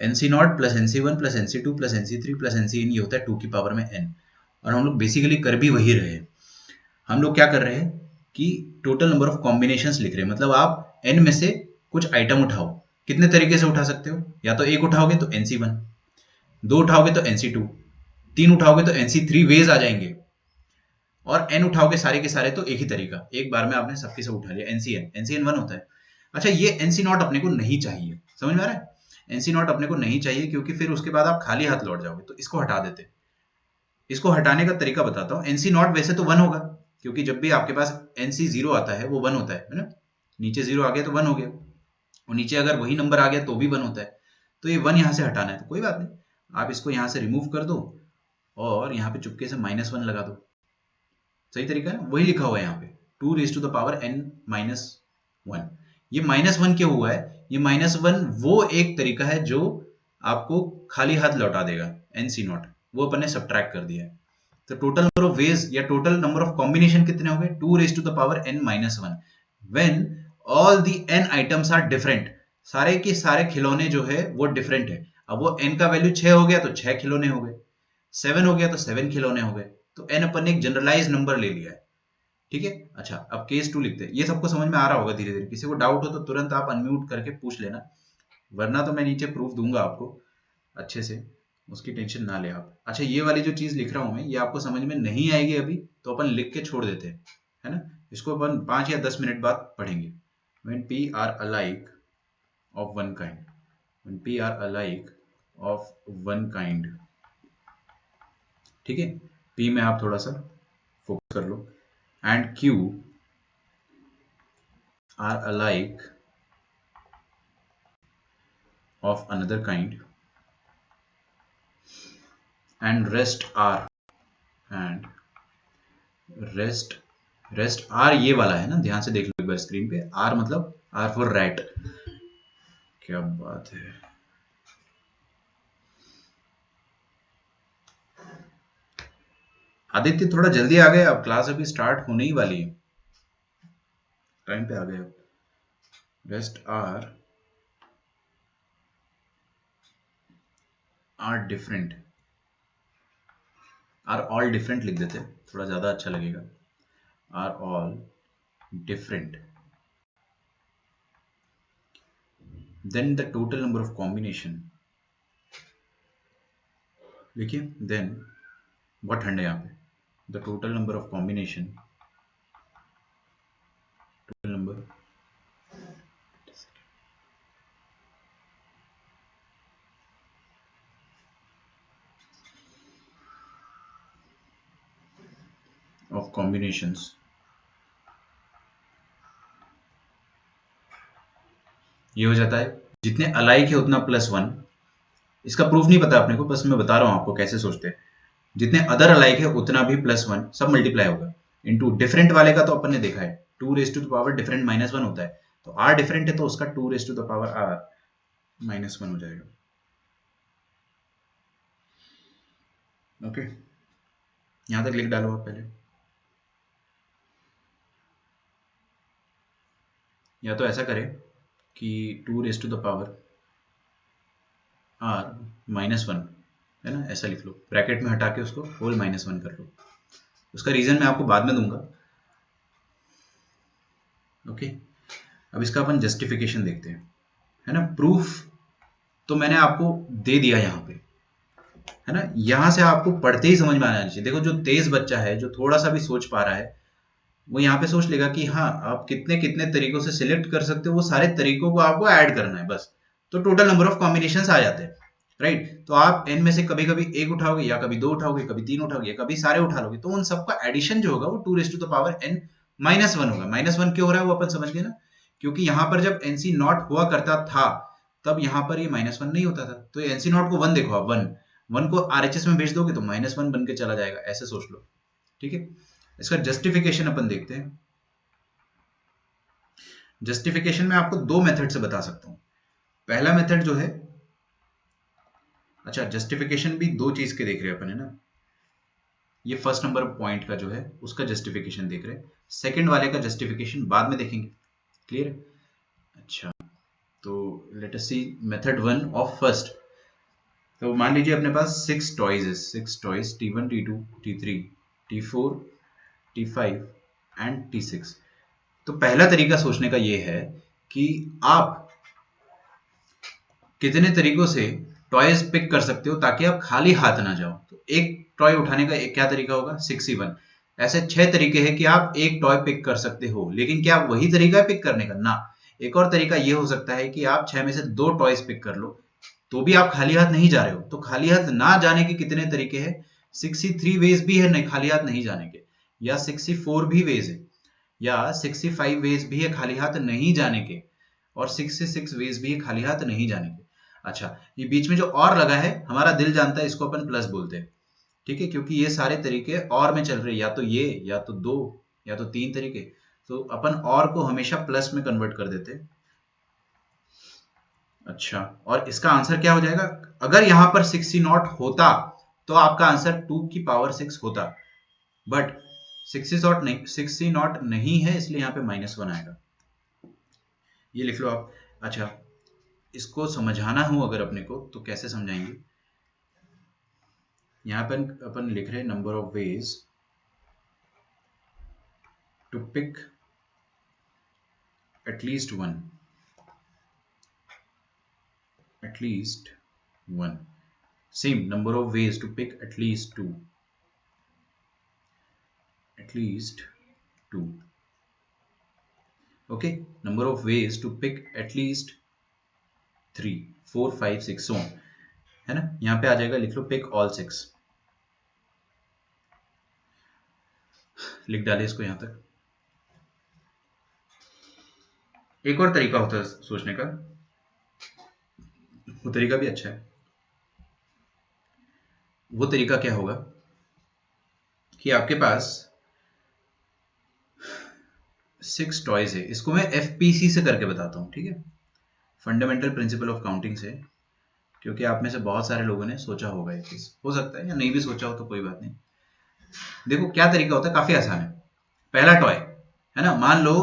NC0 plus NC1 plus NC2 plus NC3 plus NCN, ये होता है 2 की पावर में n। और हम लोग बेसिकली कर भी वही रहे हैं। हम लोग क्या कर रहे हैं कि टोटल नंबर ऑफ कॉम्बिनेशंस लिख रहे हैं। मतलब आप n में से कुछ आइटम उठाओ। कितने तरीके से उठा सकते हो, या तो एक उठाओगे तो NC1, दो उठाओगे तो NC2, तीन उठाओगे तो NC3 वेज आ जाएंगे, और n उठाओगे सारे के सारे तो एक ही तरीका, एक बार में आपने सबके सब उठा लिया। NCN 1 होता है। अच्छा, ये NC0 अपने को नहीं चाहिए, समझ में आ रहा है। NC0 अपने को नहीं चाहिए क्योंकि फिर उसके बाद आप खाली हाथ लौट जाओगे, तो इसको हटा देते। इसको हटाने का तरीका बताता हूँ। NC0 वैसे तो 1 होगा, क्योंकि जब भी आपके पास NC0 आता है वो 1 होता है ना। नीचे 0 आ गया तो 1 हो गया, और नीचे अगर वही नंबर आ गया तो भी 1 होता है। तो ये 1 यहाँ से हटाना है, तो कोई बात नहीं, आप इसको यहाँ से रिमूव कर दो और यहाँ पे चुपके से -1 लगा दो। सही तरीका है ना, वही लिखा हुआ है यहाँ पे, 2 raise to the power n minus 1। ये -1 क्यों हुआ है, ये -1 वो एक तरीका है जो आपको खाली हाथ लौटा देगा NC0, वो अपन ने सब्ट्रैक्ट कर दिया है। तो टोटल नंबर ऑफ वेज या टोटल नंबर ऑफ कॉम्बिनेशन कितने हो गए, 2 raise to the power n minus 1, when all the n items are different. सारे के सारे खिलौने जो है वो डिफरेंट है। अब वो n का वैल्यू 6 हो गया तो 6 खिलौने हो गए, 7 हो गया तो 7 खिलौने हो गए। तो n अपन ने एक जनरलाइज नंबर ले लिया है, ठीक है। अच्छा, अब केस 2 लिखते हैं। ये सबको समझ में आ रहा होगा धीरे धीरे। किसी को डाउट हो तो तुरंत आप अनम्यूट करके पूछ लेना, वरना तो मैं नीचे प्रूफ दूंगा आपको अच्छे से, उसकी टेंशन ना ले आप। अच्छा, ये वाली जो चीज लिख रहा हूं मैं, ये आपको समझ में नहीं आएगी अभी, तो अपन लिख के छोड़ देते हैं, है ना। इसको अपन 5 या 10 मिनट बाद पढ़ेंगे। when p are alike of one kind, when p are alike of one kind, ठीक है। p में आप थोड़ा सा फोकस कर लो, and q are alike of another kind, and and rest rest r, ये वाला है ना, ध्यान से देख लो एक बार स्क्रीन पे। r मतलब r फॉर रैट। क्या बात है, आदित्य थोड़ा जल्दी आ गए, अब क्लास अभी स्टार्ट होने ही वाली है, टाइम पे आ गए। Rest are different, are all different लिख देते, थोड़ा ज्यादा अच्छा लगेगा। Are all different, then the total number of combination, देखिए देन बहुत ठंड है यहाँ पे, the total number of combination, total number of combinations ये हो जाता है, जितने अलाइक है उतना +1। इसका प्रूफ नहीं पता अपने को, बस मैं बता रहा हूं आपको कैसे सोचते हैं। जितने अदर अलाइक है उतना भी +1 सब मल्टीप्लाई होगा इनटू डिफरेंट वाले का तो अपन ने देखा है 2 डिफरेंट -1 होता है, तो r डिफरेंट है तो उसका 2r -1 हो जाएगा। ओके, यहां तक लिख डालो आप पहले, या तो ऐसा करें कि 2r -1 है ना, ऐसा लिख लो, ब्रैकेट में हटा के उसको होल -1 कर लो। उसका रीजन मैं आपको बाद में दूंगा। ओके, अब इसका अपन जस्टिफिकेशन देखते हैं, है ना। प्रूफ तो मैंने आपको दे दिया यहाँ पे, है ना। यहां से आपको पढ़ते ही समझ में आना चाहिए। देखो, जो तेज बच्चा है, जो थोड़ा सा भी सोच पा रहा है, वो यहाँ पे सोच लेगा कि हाँ, आप कितने कितने तरीकों से सिलेक्ट कर सकते हो, वो सारे तरीकों को आपको ऐड करना है बस, तो टोटल नंबर ऑफ कॉम्बिनेशंस आ जाते हैं, राइट। तो आप n में से कभी कभी एक उठाओगे, या कभी 2 उठाओगे, कभी 3 उठाओगे, या कभी सारे उठा लोगे, तो उन सबका एडिशन जो होगा वो 2n -1 होगा। -1 क्यों हो रहा है वो अपन समझ गए ना, क्योंकि यहाँ पर जब NC नॉट हुआ करता था तब यहाँ पर ये -1 नहीं होता था, तो NC नॉट को 1 देखो, आप 1 को RHS में भेज दोगे तो -1 बन के चला जाएगा, ऐसे सोच लो, ठीक है। इसका जस्टिफिकेशन अपन देखते हैं। जस्टिफिकेशन में आपको 2 मेथड से बता सकता हूं। पहला मेथड जो है, अच्छा, जस्टिफिकेशन भी 2 चीज के देख रहे हैं अपन, है ना। ये फर्स्ट नंबर पॉइंट का जो है उसका जस्टिफिकेशन देख रहे हैं, सेकंड वाले का जस्टिफिकेशन बाद में देखेंगे, क्लियर है। अच्छा, तो let us see method 1 of first. तो मान लीजिए अपने पास 6 टॉयज है, 6 toys T1 T2 T3 T4 T5 and T6। तो पहला तरीका सोचने का ये है कि आप कितने तरीकों से टॉयज पिक कर सकते हो ताकि आप खाली हाथ ना जाओ। तो एक टॉय उठाने का एक क्या तरीका होगा, 6C1। ऐसे 6 तरीके हैं कि आप एक टॉय पिक कर सकते हो, लेकिन क्या वही तरीका है पिक करने का ना। एक और तरीका ये हो सकता है कि आप 6 में से 2 टॉयज पिक कर लो, तो भी आप खाली हाथ नहीं जा रहे हो। तो खाली हाथ ना जाने के कितने तरीके हैं, 6C3 वेज भी है नहीं खाली हाथ नहीं जाने के, या 6C4 भी वेज है, या 6C5 वेज भी है खाली हाथ नहीं जाने के, और 6C6 वेज भी है खाली हाथ नहीं जाने के। अच्छा, ये बीच में जो और लगा है, हमारा दिल जानता है इसको अपन प्लस बोलते हैं, ठीक है, क्योंकि ये सारे तरीके और में चल रहे हैं, या तो ये, या तो 2, या तो 3 तरीके, तो अपन और को हमेशा प्लस में कन्वर्ट कर देते हैं। अच्छा, और इसका आंसर क्या हो जाएगा, अगर यहां पर 6C0 होता तो आपका आंसर 2 की पावर 6 होता, बट 6C0 नहीं है, इसलिए यहाँ पे -1 आएगा। ये लिख लो आप। अच्छा, इसको समझाना हो अगर अपने को तो कैसे समझाएंगे, यहाँ पर अपन लिख रहे हैं number of ways to pick at least one, same number of ways to pick at least two, okay, number of ways to pick at least 3 4 5 6 so on, है ना। यहाँ पे आ जाएगा, लिख लो pick all 6, लिख डाले इसको यहाँ तक। एक और तरीका होता है सोचने का, वो तरीका भी अच्छा है। वो तरीका क्या होगा कि आपके पास 6 टॉयज है, इसको मैं FPC से करके बताता हूँ, ठीक है, फंडामेंटल प्रिंसिपल ऑफ काउंटिंग से, क्योंकि आप में से बहुत सारे लोगों ने सोचा होगा ये चीज, हो सकता है या नहीं भी सोचा हो तो कोई बात नहीं। देखो क्या तरीका होता है, काफी आसान है। पहला टॉय, है ना, मान लो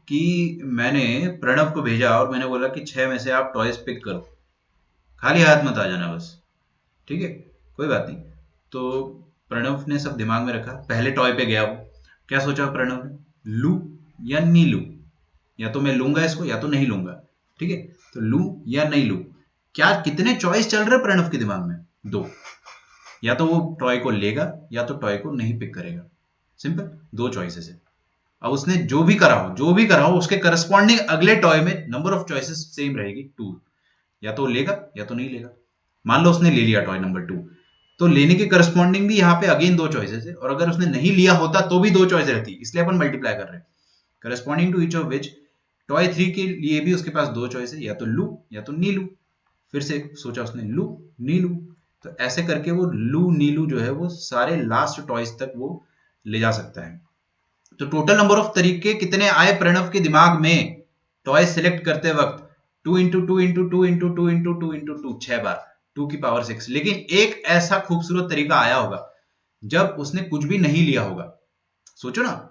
कि मैंने प्रणव को भेजा और मैंने बोला कि 6 में से आप टॉयज पिक करो, खाली हाथ मत आ जाना बस, ठीक है, कोई बात नहीं। तो प्रणव ने सब दिमाग में रखा, पहले टॉय पे गया, वो क्या सोचा प्रणव ने, लू या नहीं लू, या तो मैं लूंगा इसको या तो नहीं लूंगा, ठीक है, तो लू या नहीं लू। क्या कितने चॉइस चल रहे प्रणव के दिमाग में, 2, या तो वो टॉय को लेगा या तो टॉय को नहीं पिक करेगा, सिंपल, 2 चॉइसेस है। अब उसने जो भी करा हो उसके करस्पॉन्डिंग अगले टॉय में नंबर ऑफ चॉइसेस सेम रहेगी 2, या तो लेगा या तो नहीं लेगा। मान लो उसने ले लिया टॉय नंबर 2, तो लेने के करस्पॉन्डिंग भी यहाँ पे अगेन 2 चॉइसेस है, और अगर उसने नहीं लिया होता तो भी 2 चॉइस रहती, इसलिए अपन मल्टीप्लाई कर रहे हैं, corresponding to each of which toy 3 के लिए भी उसके पास दो चॉइस है, या तो लू या तो नीलू। फिर से सोचा उसने लू नीलू, तो ऐसे करके वो लू नीलू जो है वो सारे लास्ट टॉयज तक वो ले जा सकता है। तो टोटल नंबर ऑफ तरीके कितने आए प्रणव के दिमाग में टॉय सिलेक्ट करते वक्त? 2 into 2 into 2 into 2 into 2 into 2, 6 बार 2 की पावर 6। लेकिन एक ऐसा खूबसूरत तरीका आया होगा जब उसने कुछ भी नहीं लिया होगा। सोचो ना,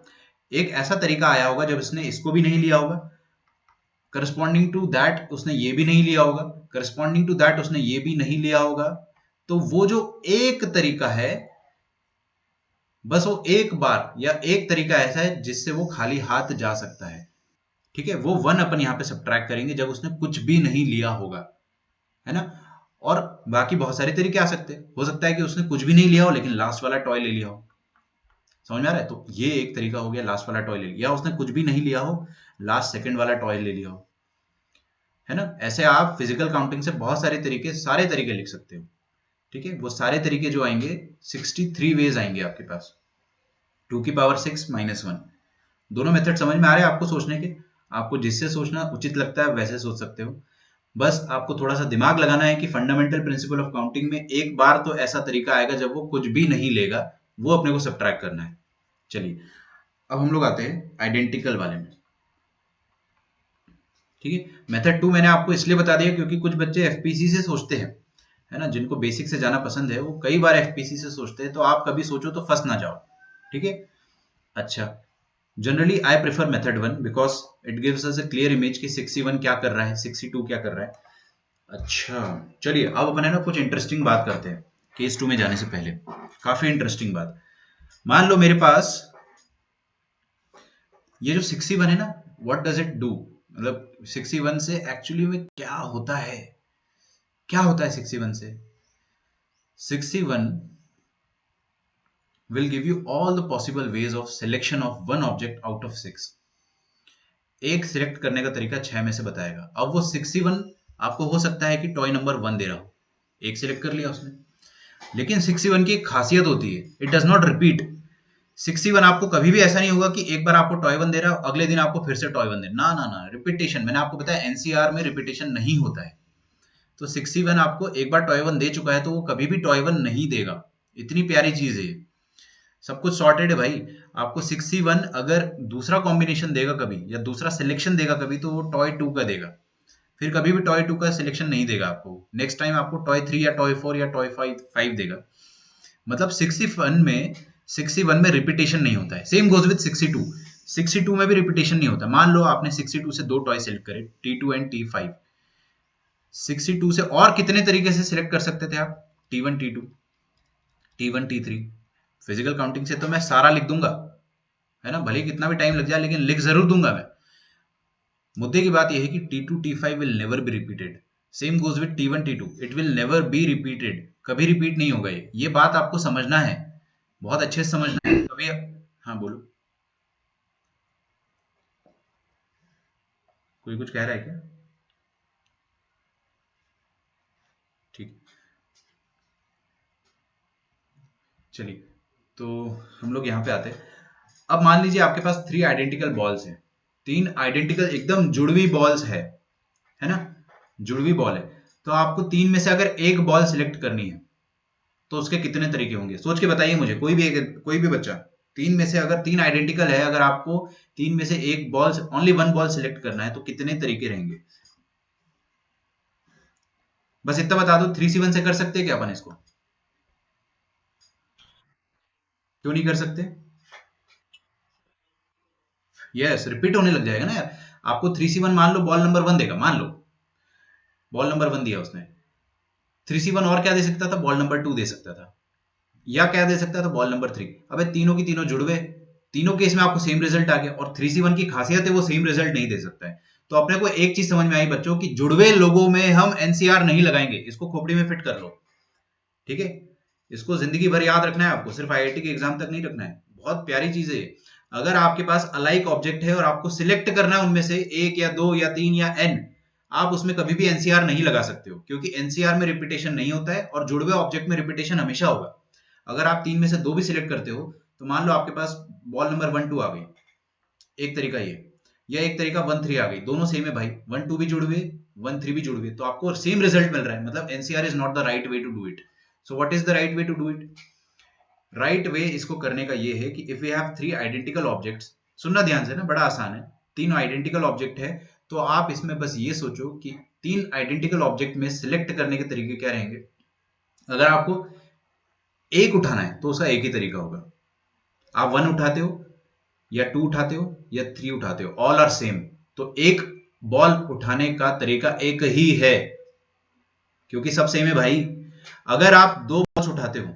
एक ऐसा तरीका आया होगा जब उसने इसको भी नहीं लिया होगा, करस्पॉन्डिंग टू दैट उसने ये भी नहीं लिया होगा, करस्पॉन्डिंग टू दैट उसने ये भी नहीं लिया होगा। तो वो जो एक तरीका है, बस वो एक बार या एक तरीका ऐसा है जिससे वो खाली हाथ जा सकता है। ठीक है, वो 1 अपन यहां पे सब्ट्रैक्ट करेंगे जब उसने कुछ भी नहीं लिया होगा, है ना। और बाकी बहुत सारे तरीके आ सकते हैं, हो सकता है कि उसने कुछ भी नहीं लिया हो लेकिन लास्ट वाला टॉय ले लिया हो। समझ में आ रहा है? तो ये एक तरीका हो गया, लास्ट वाला टॉय ले लिया, या उसने कुछ भी नहीं लिया हो, लास्ट सेकंड वाला टॉय ले लिया हो, है ना। ऐसे आप फिजिकल काउंटिंग से बहुत सारे तरीके, सारे तरीके लिख सकते हो। ठीक है, वो सारे तरीके जो आएंगे 63 वेज आएंगे आपके पास, 2 की पावर 6 माइनस 1। दोनों मेथड समझ में आ रहे हैं आपको सोचने के? आपको जिससे सोचना उचित लगता है वैसे सोच सकते हो। बस आपको थोड़ा सा दिमाग लगाना है कि फंडामेंटल प्रिंसिपल ऑफ काउंटिंग में एक बार तो ऐसा तरीका आएगा जब वो कुछ भी नहीं लेगा, वो अपने को सब्ट्रैक्ट करना है। चलिए, अब हम लोग आते हैं आइडेंटिकल वाले में। ठीक है, मेथड 2 मैंने आपको इसलिए बता दिया क्योंकि कुछ बच्चे एफपीसी से सोचते हैं, है ना, जिनको बेसिक से जाना पसंद है, वो कई बार एफपीसी से सोचते हैं, तो आप कभी सोचो तो फंस ना जाओ। ठीक है, अच्छा, generally I prefer method 1 because it gives us a clear image कि 61 क्या कर रहा है, 62 क्या कर रहा है। अच्छा, चलिए अब अपन है ना कुछ इंटरेस्टिंग बात करते हैं केस 2 में जाने से पहले। काफी इंटरेस्टिंग बात, मान लो मेरे पास ये जो 61 है ना, व्हाट डज इट डू, मतलब 61 से एक्चुअली में क्या होता है, क्या होता है 61 से? 61 will give you all the possible ways of selection of one object out of 6। एक सिलेक्ट करने का तरीका 6 में से बताएगा। अब वो 61 आपको हो सकता है कि टॉय नंबर 1 दे रहा हो, एक सिलेक्ट कर लिया उसने, लेकिन 61 की एक खासियत होती है, इट डज नॉट रिपीट। 61 आपको कभी भी ऐसा नहीं होगा कि एक बार आपको टॉय 1 दे रहा हो, अगले दिन आपको फिर से टॉय 1 दे, ना ना ना, रिपीटेशन, मैंने आपको बताया एनसीआर में रिपीटेशन नहीं होता है। तो 61 आपको एक बार टॉय 1 दे चुका है तो वो कभी भी टॉय 1 नहीं देगा। इतनी प्यारी चीज है, सब कुछ सॉर्टेड है भाई। आपको 61 अगर दूसरा कॉम्बिनेशन देगा कभी, या दूसरा सिलेक्शन देगा कभी, तो वो टॉय 2 का देगा, फिर कभी भी टॉय 2 का सिलेक्शन नहीं देगा आपको। नेक्स्ट टाइम आपको टॉय 3 या टॉय 4 या टॉय 5 देगा। मतलब 61 में रिपीटेशन नहीं होता है। सेम गोज विद 62 में भी रिपीटेशन नहीं होता। मान लो आपने 62 से दो टॉय सिलेक्ट करे, T2 एंड T5। 62 से और कितने तरीके से सिलेक्ट कर सकते थे आप? T1 T2, T1 T3। Physical counting से तो मैं सारा लिख दूंगा, है ना, भले कितना भी टाइम लग जाए लेकिन लिख जरूर दूंगा मैं। मुद्दे की बात यह है कि T2 T5 will never be repeated. Same goes with T1 T2, it will never be repeated, कभी रिपीट नहीं होगा। ये बात आपको समझना है, बहुत अच्छे से समझना है। कभी, हाँ बोलो, कोई कुछ कह रहा है क्या? ठीक, चलिए, तो हम लोग यहाँ पे आते हैं। अब मान लीजिए आपके पास 3 आइडेंटिकल बॉल्स हैं, 3 आइडेंटिकल एकदम जुड़वी बॉल्स है ना, जुड़वी बॉल है। तो आपको 3 में से अगर एक बॉल सिलेक्ट करनी है तो उसके कितने तरीके होंगे? सोच के बताइए मुझे, कोई भी बच्चा। 3 में से अगर 3 आइडेंटिकल है, अगर आपको 3 में से एक ball, only one ball select करना है, तो कितने तरीके रहेंगे? बस इतना बता दो, 3C1 से कर सकते हैं क्या अपन इसको? क्यों नहीं कर सकते? यस, रिपीट होने लग जाएगा ना यार। आपको 3C1 मान लो बॉल नंबर 1 देगा, मान लो बॉल नंबर 1 दिया उसने, 3C1 और क्या दे सकता था? बॉल नंबर 2 दे सकता था, या क्या दे सकता था? Ball number 3। अबे तीनों की तीनों जुड़ गए, तीनों केस में आपको सेम रिजल्ट आ गया। और 3C1 की खासियत है वो सेम रिजल्ट नहीं दे सकता है। तो अपने को एक चीज समझ में आई बच्चों की, जुड़वे लोगों में हम एनसीआर नहीं लगाएंगे, इसको खोपड़ी में फिट कर लो। ठीक है, इसको जिंदगी भर याद रखना है आपको, सिर्फ आईआईटी के एग्जाम तक नहीं रखना है। बहुत प्यारी चीज है। अगर आपके पास अलाइक ऑब्जेक्ट है और आपको सिलेक्ट करना है उनमें से एक या दो या तीन या एन, आप उसमें कभी भी एनसीआर नहीं लगा सकते हो, क्योंकि एनसीआर में रिपीटेशन नहीं होता है और जुड़वे ऑब्जेक्ट में रिपीटेशन हमेशा होगा। अगर आप 3 में से 2 भी सिलेक्ट करते हो, तो मान लो आपके पास बॉल नंबर 1 2 आ गई, एक तरीका ये। या एक तरीका 1 3 आ गई, दोनों सेम है भाई, 1 2 भी जुड़ हुए 1 3 भी जुड़ हुए, तो आपको सेम रिजल्ट मिल रहा है, मतलब NCR is not the right way to do it. So what is the right way to do it? Right way इसको करने का ये है कि if we have 3 identical objects, सुनना ध्यान से ना, बड़ा आसान है, 3 आइडेंटिकल ऑब्जेक्ट है, तो आप इसमें बस ये सोचो कि 3 आइडेंटिकल ऑब्जेक्ट में सिलेक्ट करने के तरीके क्या रहेंगे। अगर आपको एक उठाना है तो उसका एक ही तरीका होगा, आप 1 उठाते हो या 2 उठाते हो या 3 उठाते हो, ऑल आर सेम। तो एक बॉल उठाने का तरीका एक ही है, क्योंकि सब सेम है भाई। अगर आप 2 बॉल्स उठाते हो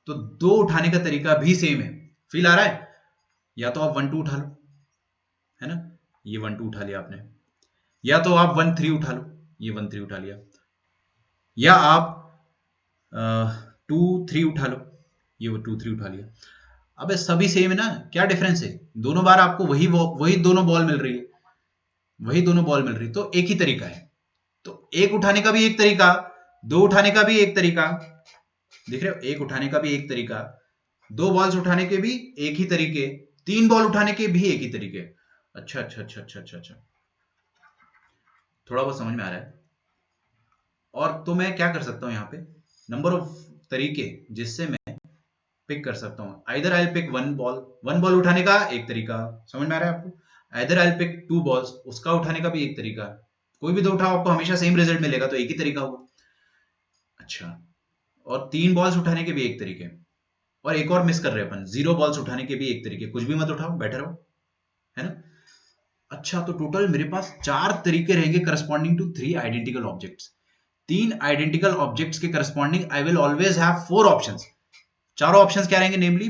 तो 2 उठाने का तरीका भी सेम है। फील आ रहा है? या तो आप 1 2 उठा लो, है ना, ये 1 2 उठा लिया आपने, या तो आप 1 3 उठा लो, ये 1 3 उठा लिया, या आप 2 3 उठा लो, ये 2 3 उठा लिया। अबे सभी सेम है ना, क्या डिफरेंस है? दोनों बार आपको वही दोनों बॉल मिल रही है, वही दोनों बॉल मिल रही है, तो एक ही तरीका है। तो एक उठाने का भी एक तरीका, 2 उठाने का भी एक तरीका, देख रहे हो, एक उठाने का भी एक तरीका, 2 बॉल्स उठाने के भी एक ही तरीके, 3 बॉल उठाने के भी एक ही तरीके। अच्छा अच्छा अच्छा अच्छा अच्छा अच्छा, थोड़ा बहुत समझ में आ रहा है। और तो मैं क्या कर सकता हूं यहाँ पे, नंबर ऑफ तरीके जिससे मैं पिक कर सकता हूँ। Either I pick one ball उठाने का एक तरीका, समझ में आ रहा है आपको? आइदर आई पिक 2 बॉल्स, उसका उठाने का भी एक तरीका, कोई भी 2 उठाओ आपको हमेशा सेम रिजल्ट मिलेगा, तो एक ही तरीका होगा। अच्छा, और 3 बॉल्स उठाने के भी एक तरीके, और एक और मिस कर रहे हैं अपन, 0 बॉल्स उठाने के भी एक तरीके, कुछ भी मत उठाओ, बैठे रहो, है ना। अच्छा, तो टोटल मेरे पास 4 तरीके रहेंगे corresponding to 3 identical objects. 3 identical objects के corresponding I will always have 4 options. चारों ऑप्शंस क्या रहेंगे? नेमली,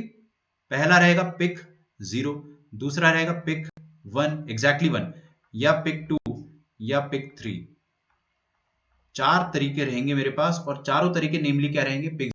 पहला रहेगा पिक 0, दूसरा रहेगा पिक 1 एग्जैक्टली 1, या पिक 2 या पिक 3। 4 तरीके रहेंगे मेरे पास, और चारों तरीके नेमली क्या रहेंगे? पिक